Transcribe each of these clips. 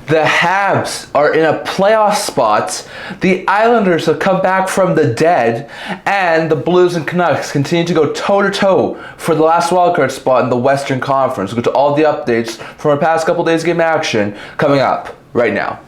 The Habs are in a playoff spot. The Islanders have come back from the dead, and the Blues and Canucks continue to go toe-to-toe for the last wildcard spot in the Western Conference. We'll get to all the updates from our past couple days' game action coming up right now.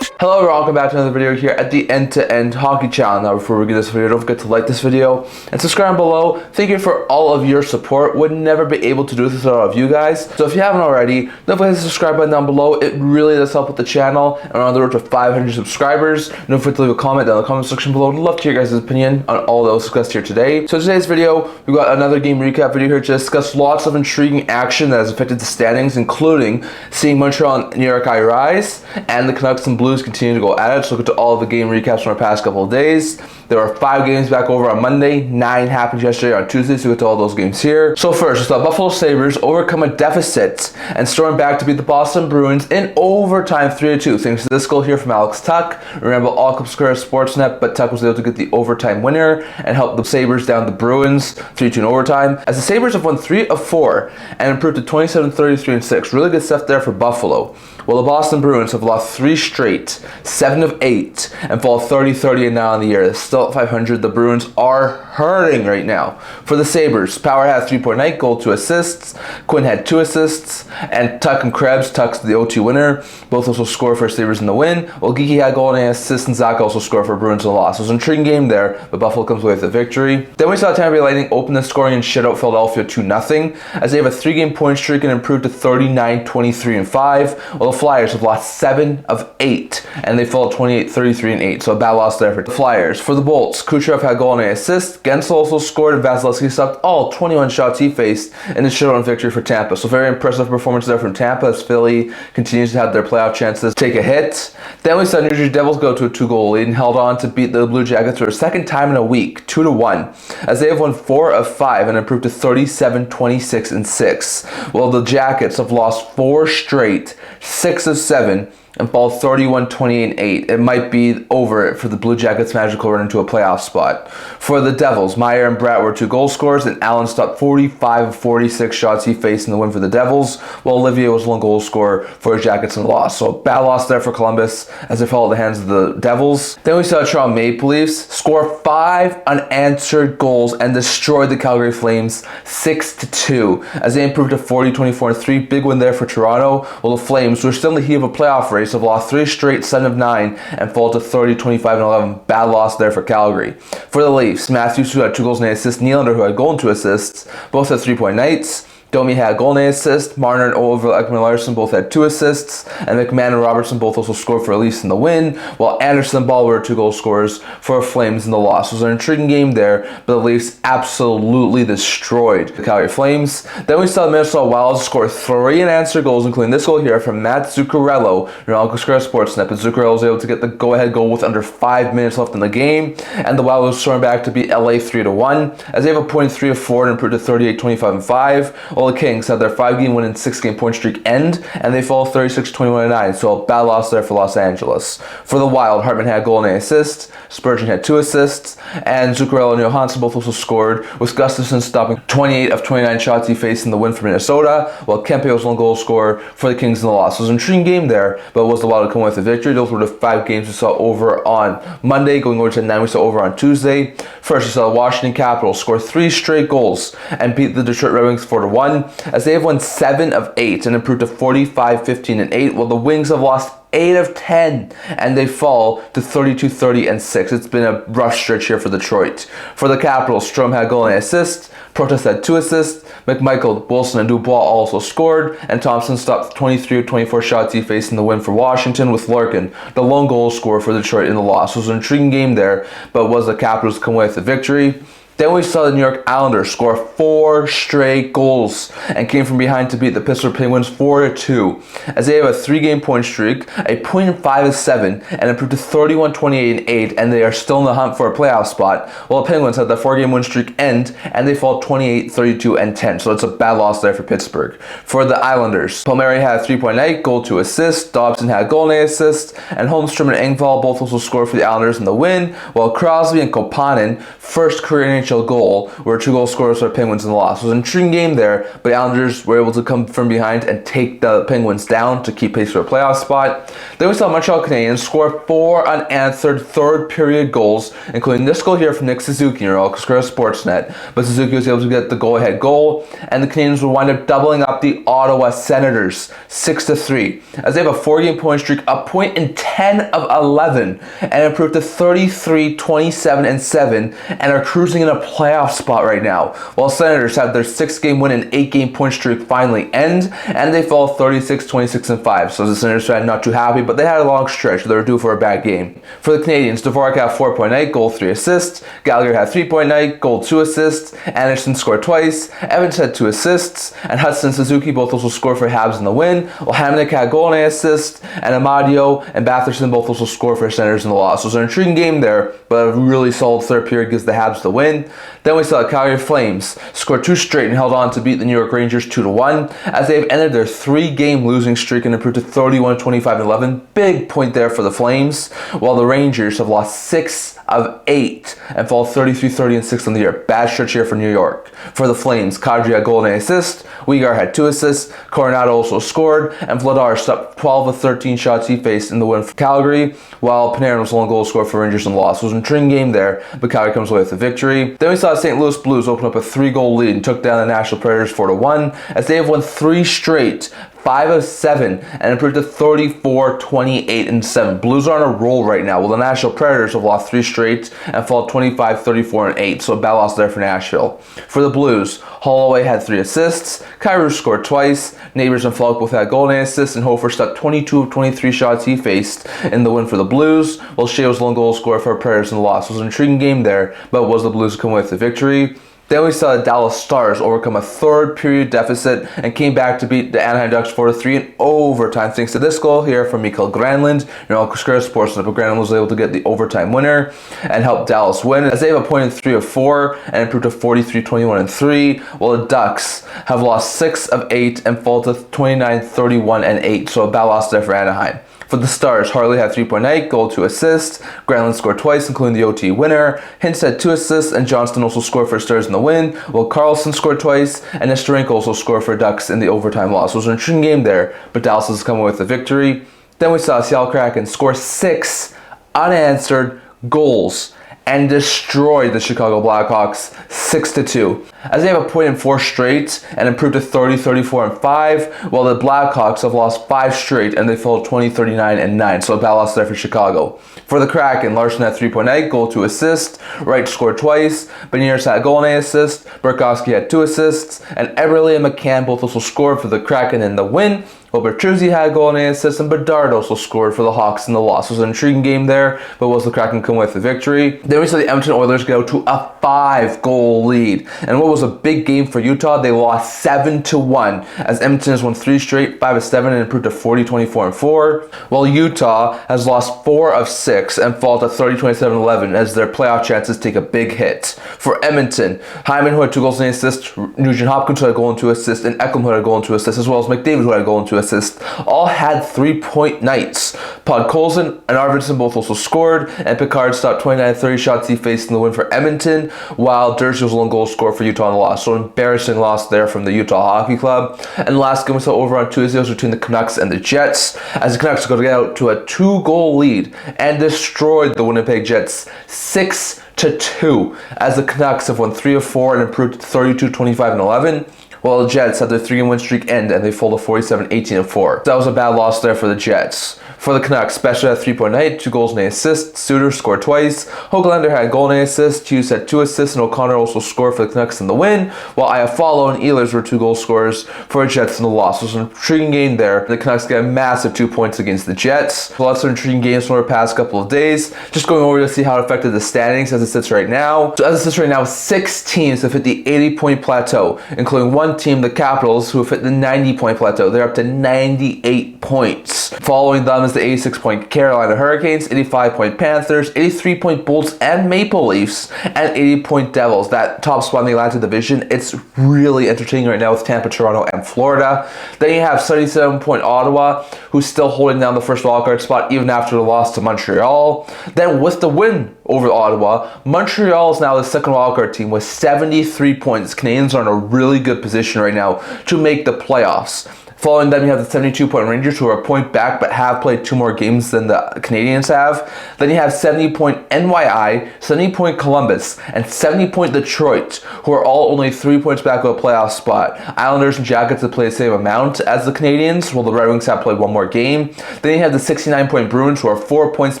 Hello everyone, welcome back to another video here at the End-to-End Hockey Channel. Now before we get this video, don't forget to like this video and subscribe below. Thank you for all of your support. Would never be able to do this without all of you guys. So if you haven't already, don't forget to subscribe button down below. It really does help with the channel. And we're on the road to 500 subscribers. Don't forget to leave a comment down in the comment section below. I'd love to hear your guys' opinion on all that was discussed here today. So today's video, we've got another game recap video here to discuss lots of intriguing action that has affected the standings, including seeing Montreal and New York rise, and the Canucks and Blues continue to go at it. So look at all of the game recaps from our past couple of days. There are 5 games back over on Monday, 9 happened yesterday on Tuesday, so we'll get to all those games here. So first, the Buffalo Sabres overcome a deficit and storm back to beat the Boston Bruins in overtime 3-2, thanks to this goal here from Alex Tuch. Remember, all Club Square Sportsnet, but Tuch was able to get the overtime winner and help the Sabres down the Bruins 3-2 in overtime, as the Sabres have won 3 of 4 and improved to 27-33-6. Really good stuff there for Buffalo. Well, the Boston Bruins have lost 3 straight, 7 of 8, and fall 30-30 and now in the year. They're still at 500. The Bruins are hurting right now. For the Sabres, Power had 3-point night, goal, 2 assists. Quinn had 2 assists, and Tuch and Krebs, Tuch's the O2 winner, both also scored for Sabres in the win. While Geeky had goal and an assist, and Zach also scored for Bruins in the loss. It was an intriguing game there, but Buffalo comes away with the victory. Then we saw Tampa Bay Lightning open the scoring and shut out Philadelphia 2-0, as they have a 3-game point streak and improved to 39-23-5. While the Flyers have lost 7 of 8, and they fall 28-33-8. So a bad loss there for the Flyers. For the Bolts, Kucherov had goal and an assist. Gensel also scored, and Vasilevsky stopped all 21 shots he faced in the shutout victory for Tampa. So very impressive performance there from Tampa, as Philly continues to have their playoff chances take a hit. Then we saw New Jersey Devils go to a 2-goal lead and held on to beat the Blue Jackets for a second time in a week, 2-1, as they have won 4 of 5 and improved to 37-26-6. Well, the Jackets have lost 4 straight, 6 of 7, and fall 31-28-8. It might be over for the Blue Jackets' magical run into a playoff spot. For the Devils, Meyer and Bratt were 2 goal scorers, and Allen stopped 45 of 46 shots he faced in the win for the Devils, while Olivier was 1 goal scorer for the Jackets in the loss. So a bad loss there for Columbus as they fell at the hands of the Devils. Then we saw Toronto Maple Leafs score 5 unanswered goals and destroy the Calgary Flames 6-2 as they improved to 40-24-3. Big win there for Toronto. While the Flames, who are still in the heat of a playoff race, have lost 3 straight, 7 of 9, and fall to 30-25-11. Bad loss there for Calgary. For the Leafs, Matthews, who had 2 goals and an assist, Nylander, who had goal and 2 assists, both had 3-point nights. Domi had a goal and an assist. Marner and Oliver Ekman-Larsson both had 2 assists, and McMahon and Robertson both also scored for the Leafs in the win, while Anderson and Ball were 2 goal scorers for Flames in the loss. It was an intriguing game there, but the Leafs absolutely destroyed the Calgary Flames. Then we saw the Minnesota Wild score 3 unanswered goals, including this goal here from Matt Zuccarello, your Uncle Square Sportsnet. But Zuccarello was able to get the go-ahead goal with under 5 minutes left in the game, and the Wild was stormed back to beat LA 3-1, as they have a point 3 of 4 and improved to 38-25-5. While the Kings had their 5-game win and 6-game point streak end, and they fall 36-21-9. So a bad loss there for Los Angeles. For the Wild, Hartman had a goal and an assist, Spurgeon had 2 assists, and Zuccarello and Johansson both also scored, with Gustafsson stopping 28 of 29 shots he faced in the win for Minnesota, while Kempe was 1 goal scorer for the Kings in the loss. So it was an intriguing game there, but was the Wild to come with a victory. Those were the 5 games we saw over on Monday, going over to 9 we saw over on Tuesday. First, we saw the Washington Capitals score 3 straight goals and beat the Detroit Red Wings 4-1, as they have won 7 of 8 and improved to 45-15-8, while the Wings have lost 8 of 10 and they fall to 32-30-6. It's been a rough stretch here for Detroit. For the Capitals, Strome had a goal and an assist, Protest had 2 assists, McMichael, Wilson, and Dubois also scored, and Thompson stopped 23 of 24 shots he faced in the win for Washington, with Larkin the lone goal scorer for Detroit in the loss. It was an intriguing game there, but was the Capitals come away with the victory. Then we saw the New York Islanders score 4 straight goals and came from behind to beat the Pittsburgh Penguins 4-2, as they have a 3-game point streak, a point 5 of 7, and improved to 31-28-8, and they are still in the hunt for a playoff spot, while the Penguins had the 4-game win streak end, and they fall 28-32-10. So it's a bad loss there for Pittsburgh. For the Islanders, Palmieri had a 3-point night, goal, 2 assists, Dobson had a goal and an assist, and Holmstrom and Engvall both also scored for the Islanders in the win, while Crosby and Kopanen, first career NHL NHL goal, where 2 goal scorers for the Penguins in the loss. It was an intriguing game there, but the Islanders were able to come from behind and take the Penguins down to keep pace for a playoff spot. Then we saw Montreal Canadiens score 4 unanswered third period goals, including this goal here from Nick Suzuki in Royal Sportsnet. But Suzuki was able to get the go-ahead goal, and the Canadiens would wind up doubling up the Ottawa Senators 6-3, as they have a 4-game point streak, a point in 10 of 11, and improved to 33, 27, and 7, and are cruising in a playoff spot right now. While Senators have their 6-game win and 8-game point streak finally end, and they fall 36, 26, and 5. So the Senators fan not too happy, but they had a long stretch. They were due for a bad game. For the Canadiens, Dvorak had 4-point night, goal 3 assists. Gallagher had 3-point night, goal 2 assists. Anderson scored twice. Evans had 2 assists, and Hudson and Suzuki both also scored for Habs in the win. While Hamonic had a goal and an assist, and Amadio and Batherson both also scored for Senators in the loss. So it was an intriguing game there, but a really solid third period gives the Habs the win. Then we saw the Calgary Flames score 2 straight and held on to beat the New York Rangers 2-1, as they have ended their 3-game losing streak and improved to 31, 25, and 11. Big point there for the Flames, while the Rangers have lost 6 of 8 and fall 33, 30, and 6 on the year. Bad stretch here for New York. For the Flames, Kadri had goal and an assist, Uyghur had 2 assists, Coronado also scored, and Vladar stopped 12 of 13 shots he faced in the win for Calgary, while Panarin was the only goal scorer for Rangers in the loss. It was an intriguing game there, but Calgary comes away with the victory. Then we saw St. Louis Blues open up a 3-goal lead and took down the Nashville Predators 4-1, as they have won 3 straight, 5 of 7, and improved to 34, 28, and 7. Blues are on a roll right now, while the Nashville Predators have lost 3 straight and fall 25, 34, and 8. So a bad loss there for Nashville. For the Blues, Holloway had 3 assists, Kyrou scored twice, Neighbors and Falk both had goal and assists, and Hofer stopped 22 of 23 shots he faced in the win for the Blues, while Shea was the lone goal scorer for Predators in the loss. It was an intriguing game there, but was the Blues come with the victory. Then we saw the Dallas Stars overcome a third period deficit and came back to beat the Anaheim Ducks 4-3 in overtime, thanks to this goal here from Mikael Granlund. Sportsnet, but Granlund was able to get the overtime winner and help Dallas win, as they have a point in 3 of 4 and improved to 43, 21, and 3, while the Ducks have lost 6 of 8 and fall to 29, 31, and 8. So a bad loss there for Anaheim. For the Stars, Harley had 3-point night, goal 2 assists. Granlund scored twice, including the OT winner. Hintz had 2 assists, and Johnston also scored for Stars in the win, while Carlson scored twice, and Nesterenko also scored for Ducks in the overtime loss. So it was an intriguing game there, but Dallas has come away with the victory. Then we saw Seattle Kraken score 6 unanswered goals and destroyed the Chicago Blackhawks 6-2, as they have a point in 4 straight and improved to 30, 34, and 5, while the Blackhawks have lost 5 straight and they fell 20, 39, and 9. So a bad loss there for Chicago. For the Kraken, Larson had 3-point night, goal 2 assists. Wright scored twice. Beniers had a goal and an assist. Burakovsky had 2 assists, and Eberle and McCann both also scored for the Kraken in the win. Well, Bertuzzi had a goal and an assist, and Bedard also scored for the Hawks in the loss. It was an intriguing game there, but was the Kraken come with the victory. Then we saw the Edmonton Oilers get out to a 5-goal lead. And what was a big game for Utah, they lost 7-1, as Edmonton has won 3 straight, 5 of 7, and improved to 40, 24, and 4, while Utah has lost 4 of 6 and fall to 30, 27, 11, as their playoff chances take a big hit. For Edmonton, Hyman, who had 2 goals and an assist, Nugent Hopkins, who had a goal and 2 assists, and Ekholm, who had a goal and 2 assists, as well as McDavid, who had a goal and 2 assists, all had 3-point nights. Podkolzin and Arvidsson both also scored, and Picard stopped 29 30 shots he faced in the win for Edmonton, while Durst was the lone goal scorer for Utah in the loss. So an embarrassing loss there from the Utah Hockey Club. And the last game we saw over on Tuesday was between the Canucks and the Jets, as the Canucks got out to a 2-goal lead and destroyed the Winnipeg Jets 6-2, as the Canucks have won 3 of 4 and improved to 32, 25, and 11. Well, the Jets had their 3-game win streak end, and they fall to 47, 18, and 4. That was a bad loss there for the Jets. For the Canucks, Special had 3-point night, 2 goals and an assist. Suter scored twice. Hoglander had a goal and an assist. Hughes had 2 assists, and O'Connor also scored for the Canucks in the win, while Iafallo and Ehlers were 2 goal scorers for the Jets in the loss. It was an intriguing game there. The Canucks got a massive 2 points against the Jets. Lots of intriguing games from the past couple of days. Just going over to see how it affected the standings as it sits right now. So as it sits right now, 6 teams have hit the 80-point plateau, including one team, the Capitals, who have hit the 90-point plateau. They're up to 98 points. Following them is the 86-point Carolina Hurricanes, 85-point Panthers, 83-point Bolts and Maple Leafs, and 80-point Devils. That top spot in the Atlantic Division, it's really entertaining right now with Tampa, Toronto, and Florida. Then you have 77-point Ottawa, who's still holding down the first wildcard spot even after the loss to Montreal. Then with the win over Ottawa. Montreal is now the second wildcard team with 73 points. Canadians are in a really good position right now to make the playoffs. Following them, you have the 72-point Rangers, who are a point back but have played 2 more games than the Canadians have. Then you have 70-point NYI, 70-point Columbus, and 70-point Detroit, who are all only 3 points back of a playoff spot. Islanders and Jackets have played the same amount as the Canadians, while the Red Wings have played 1 more game. Then you have the 69-point Bruins, who are 4 points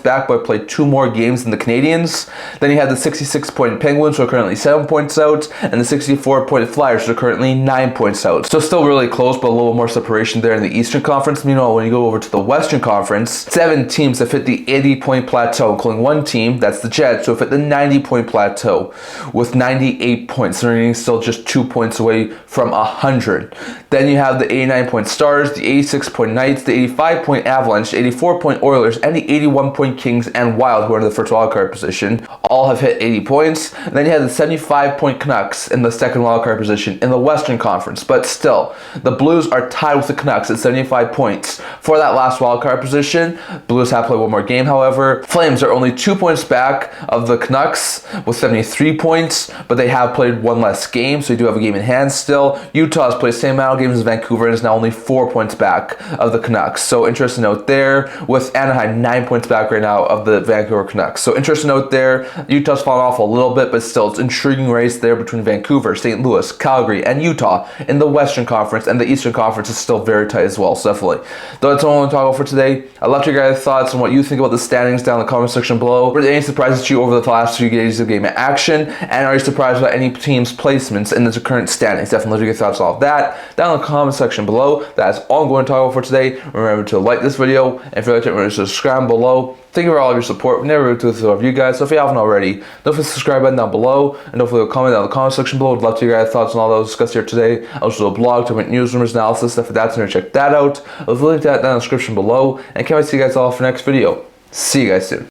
back but played 2 more games than the Canadians. Then you have the 66-point Penguins, who are currently 7 points out, and the 64-point Flyers, who are currently 9 points out. So still really close, but a little more separation there in the Eastern Conference. Meanwhile, when you go over to the Western Conference, 7 teams have hit the 80-point plateau, including 1 team, that's the Jets, who have hit the 90-point plateau with 98 points. They're remaining still just 2 points away from 100. Then you have the 89-point Stars, the 86-point Knights, the 85-point Avalanche, the 84-point Oilers, and the 81-point Kings and Wild, who are in the first wildcard position. All have hit 80 points. And then you have the 75-point Canucks in the second wildcard position in the Western Conference. But still, the Blues are tied with the Canucks at 75 points for that last wildcard position. Blues have played 1 more game, however. Flames are only 2 points back of the Canucks with 73 points, but they have played 1 less game, so you do have a game in hand still. Utah has played the same amount of games as Vancouver and is now only 4 points back of the Canucks. So interesting note there, with Anaheim 9 points back right now of the Vancouver Canucks. So interesting note there, Utah's fallen off a little bit, but still it's an intriguing race there between Vancouver, St. Louis, Calgary, and Utah in the Western Conference, and the Eastern Conference is still very tight as well, so definitely. Though that's all I want to talk about for today. I'd love to hear your guys' thoughts on what you think about the standings down in the comment section below. Were there any surprises to you over the last few days of game action? And are you surprised about any team's placements in the current standings? Definitely leave your thoughts on all of that down in the comment section below. That's all I'm going to talk about for today. Remember to like this video, and if you'd like to, remember to subscribe below. Thank you for all of your support. We never do this of you guys, so if you haven't already, don't forget to subscribe button down below, and don't forget to comment down in the comment section below. I'd love to hear your guys' thoughts on all that was discussed here today. I also do a blog to make news, rumors, analysis, stuff like that, so check that out. I'll link that down in the description below, and can't wait to see you guys all for the next video. See you guys soon.